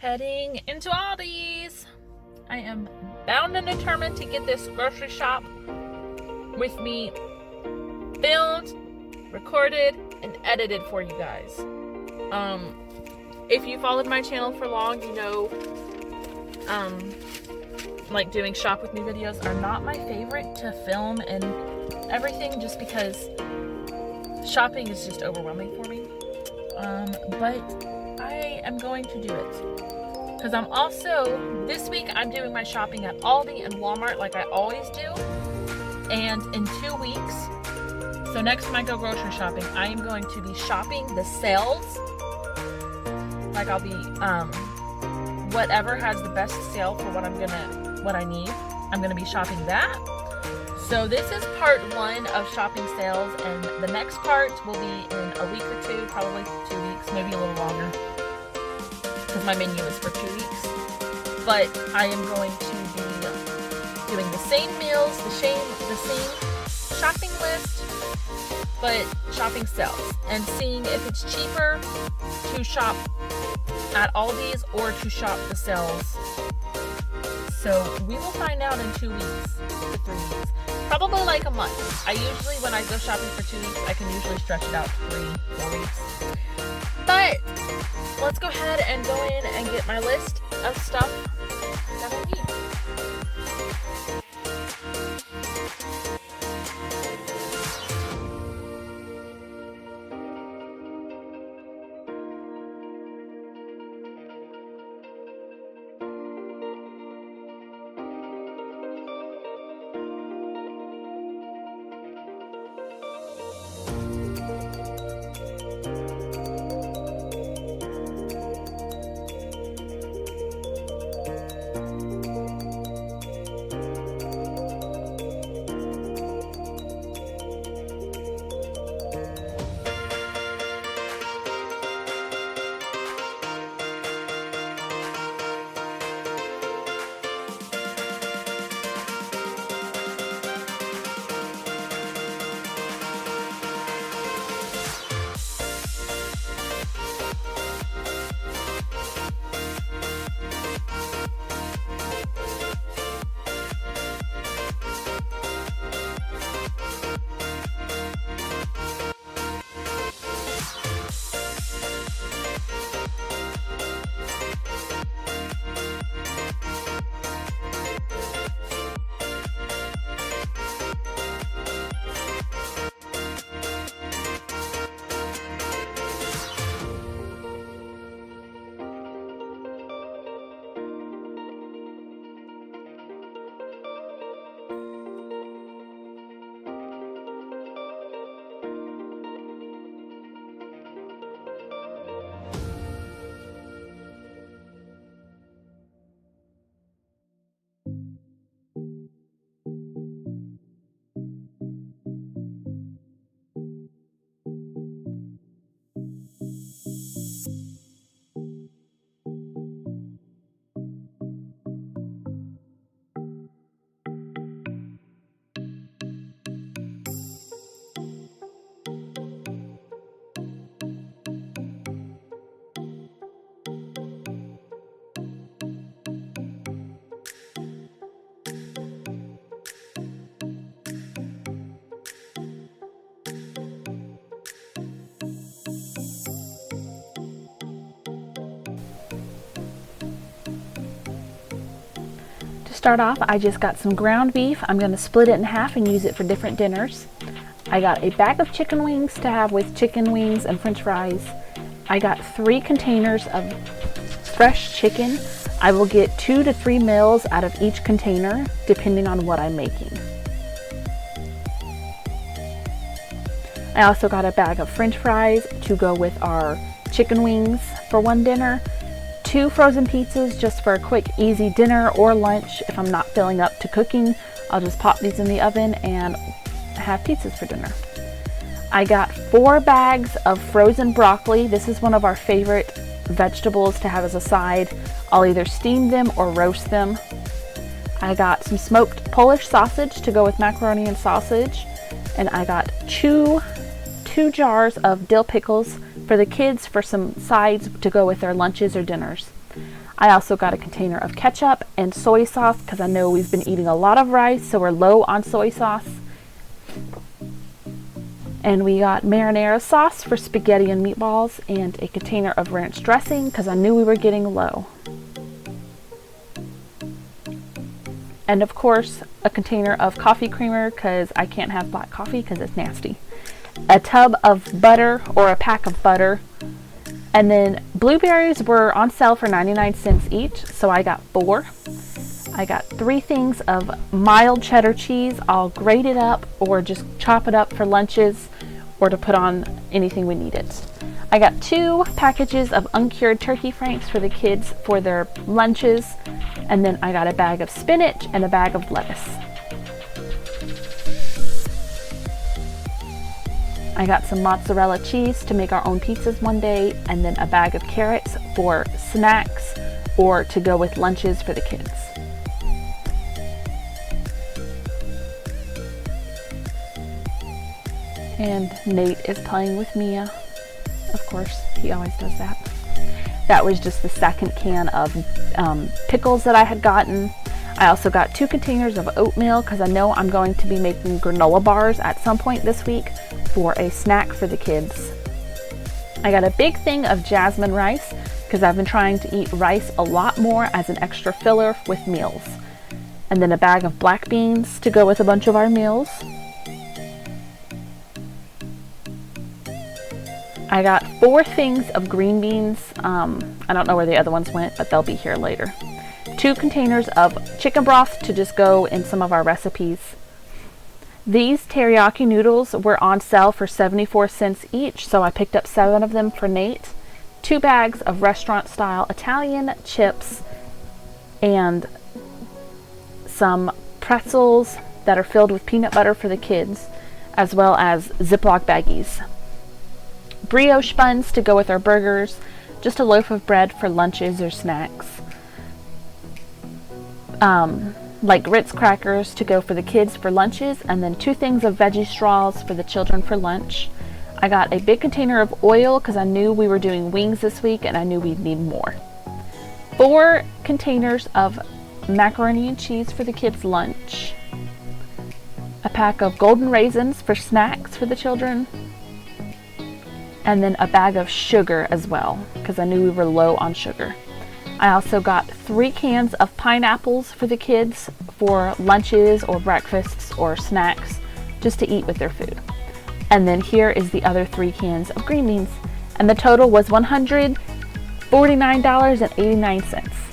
Heading into Aldi's. I am bound and determined to get this grocery shop with me filmed, recorded, and edited for you guys. If you followed my channel for long, you know, like doing shop with me videos are not my favorite to film and everything, just because shopping is just overwhelming for me. But I am going to do it. Because I'm also, this week I'm doing my shopping at Aldi and Walmart like I always do. And in 2 weeks, so next time I go grocery shopping, I am going to be shopping the sales. Like I'll be, whatever has the best sale for what I need, I'm gonna be shopping that. So this is part 1 of shopping sales, and the next part will be in a week or 2, probably 2 weeks, maybe a little longer, because my menu is for 2 weeks. But I am going to be doing the same meals, the same shopping list, but shopping sales, and seeing if it's cheaper to shop at Aldi's or to shop the sales. So we will find out in 2 weeks to 3 weeks. Probably like a month. I usually, when I go shopping for 2 weeks, I can usually stretch it out to 3-4 weeks. But let's go ahead and go in and get my list of stuff that I need. Start off, I just got some ground beef. I'm going to split it in half and use it for different dinners. I got a bag of chicken wings to have with chicken wings and french fries. I got 3 containers of fresh chicken. I will get 2 to 3 meals out of each container depending on what I'm making. I also got a bag of french fries to go with our chicken wings for one dinner. 2 frozen pizzas just for a quick easy dinner or lunch. If I'm not filling up to cooking, I'll just pop these in the oven and have pizzas for dinner. I got 4 bags of frozen broccoli. This is one of our favorite vegetables to have as a side. I'll either steam them or roast them. I got some smoked Polish sausage to go with macaroni and sausage. And I got two jars of dill pickles for the kids for some sides to go with their lunches or dinners. I also got a container of ketchup and soy sauce because I know we've been eating a lot of rice, so we're low on soy sauce. And we got marinara sauce for spaghetti and meatballs, and a container of ranch dressing because I knew we were getting low. And of course, a container of coffee creamer because I can't have black coffee because it's nasty. A tub of butter, or a pack of butter. And then blueberries were on sale for 99 cents each, so I got 4. I got 3 things of mild cheddar cheese. I'll grate it up or just chop it up for lunches or to put on anything we needed. I got 2 packages of uncured turkey franks for the kids for their lunches. And then I got a bag of spinach and a bag of lettuce. I got some mozzarella cheese to make our own pizzas one day, and then a bag of carrots for snacks or to go with lunches for the kids. And Nate is playing with Mia. Of course, he always does that. That was just the second can of pickles that I had gotten. I also got 2 containers of oatmeal because I know I'm going to be making granola bars at some point this week for a snack for the kids. I got a big thing of jasmine rice because I've been trying to eat rice a lot more as an extra filler with meals. And then a bag of black beans to go with a bunch of our meals. I got 4 things of green beans. I don't know where the other ones went, but they'll be here later. 2 containers of chicken broth to just go in some of our recipes. These teriyaki noodles were on sale for 74 cents each, so I picked up 7 of them for Nate. 2 bags of restaurant-style Italian chips and some pretzels that are filled with peanut butter for the kids, as well as Ziploc baggies. Brioche buns to go with our burgers, just a loaf of bread for lunches or snacks. Like Ritz crackers to go for the kids for lunches, and then 2 things of veggie straws for the children for lunch. I got a big container of oil because I knew we were doing wings this week and I knew we'd need more. 4 containers of macaroni and cheese for the kids' lunch. A pack of golden raisins for snacks for the children. And then a bag of sugar as well because I knew we were low on sugar. I also got 3 cans of pineapples for the kids for lunches or breakfasts or snacks just to eat with their food. And then here is the other 3 cans of green beans. And the total was $149.89.